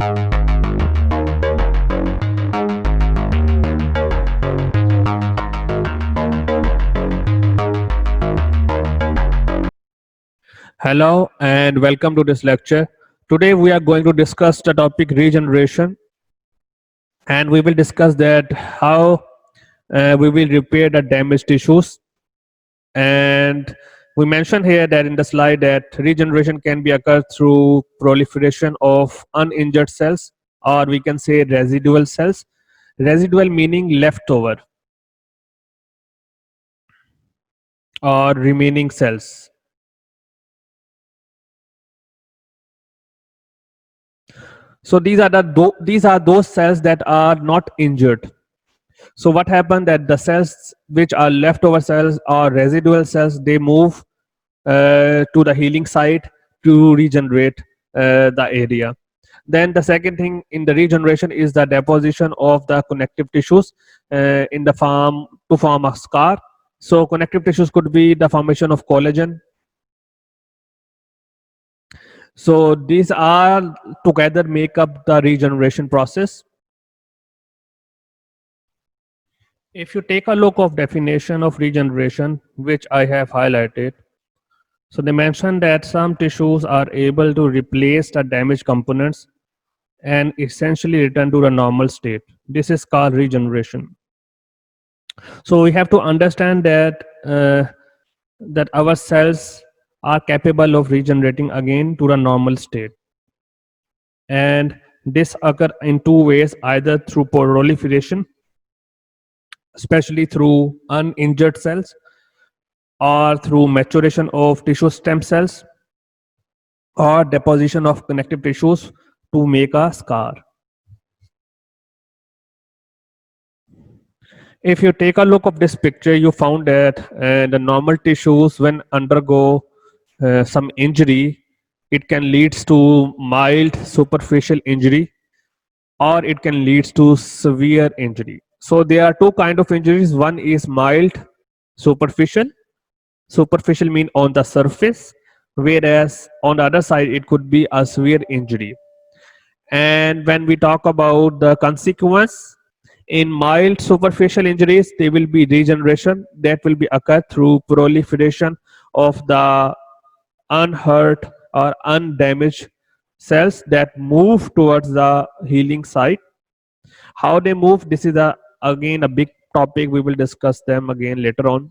Hello and welcome to this lecture. Today we are going to discuss the topic regeneration, and we will discuss that how we will repair the damaged tissues. And we mentioned here that in the slide that regeneration can be occurred through proliferation of uninjured cells, or we can say residual cells. Residual meaning leftover or remaining cells. So these are those cells that are not injured. So what happened that the cells which are leftover cells or residual cells, they move to the healing site to regenerate the area. Then the second thing in the regeneration is the deposition of the connective tissues in the form to form a scar. So connective tissues could be the formation of collagen. So these are together make up the regeneration process. If you take a look of definition of regeneration, which I have highlighted, so they mention that some tissues are able to replace the damaged components and essentially return to the normal state. This is called regeneration. So we have to understand that our cells are capable of regenerating again to the normal state, and this occur in two ways: either through proliferation, especially through uninjured cells, or through maturation of tissue stem cells, or deposition of connective tissues to make a scar. If you take a look of this picture, you found that the normal tissues, when undergo some injury, it can lead to mild superficial injury, or it can lead to severe injury. So there are two kind of injuries. One is mild superficial. Superficial mean on the surface, whereas on the other side it could be a severe injury. And when we talk about the consequence, in mild superficial injuries, there will be regeneration that will be occur through proliferation of the unhurt or undamaged cells that move towards the healing site. How they move, this is again a big topic. We will discuss them again later on.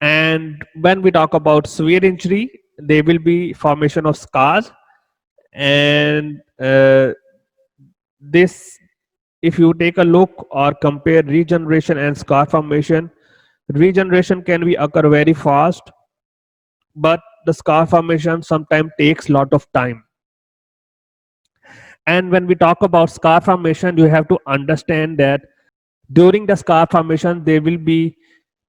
And when we talk about severe injury, there will be formation of scars, and this, if you take a look or compare regeneration and scar formation, regeneration can be occur very fast, but the scar formation sometimes takes lot of time. And when we talk about scar formation, you have to understand that during the scar formation there will be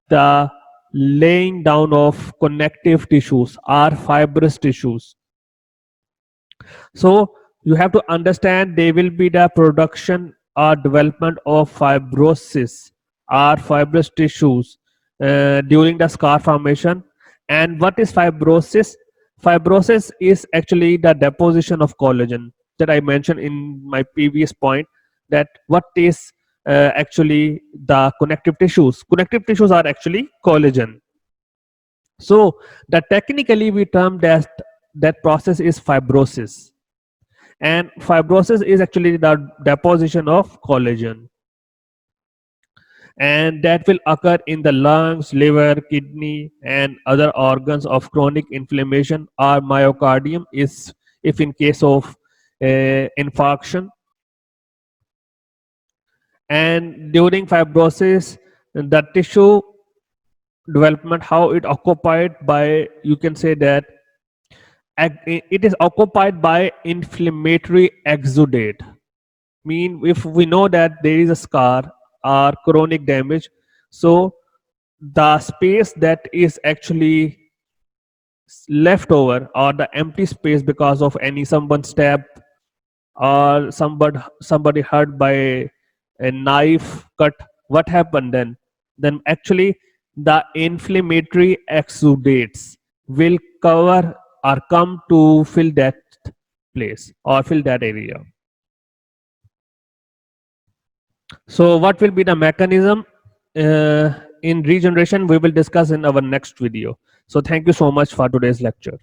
the laying down of connective tissues or fibrous tissues. So you have to understand there will be the production or development of fibrosis or fibrous tissues during the scar formation. And what is fibrosis? Fibrosis is actually the deposition of collagen that I mentioned in my previous point, that what is actually the connective tissues. Connective tissues are actually collagen. So that technically we term that process is fibrosis, and fibrosis is actually the deposition of collagen, and that will occur in the lungs, liver, kidney, and other organs of chronic inflammation, or myocardium is if in case of infarction. And during fibrosis, the tissue development, how it occupied by, you can say that it is occupied by inflammatory exudate. Mean, if we know that there is a scar or chronic damage, so the space that is actually left over, or the empty space because of any someone stab, or somebody hurt by a knife cut, what happened then actually the inflammatory exudates will cover or come to fill that place or fill that area. So what will be the mechanism in regeneration, we will discuss in our next video. So thank you so much for today's lecture.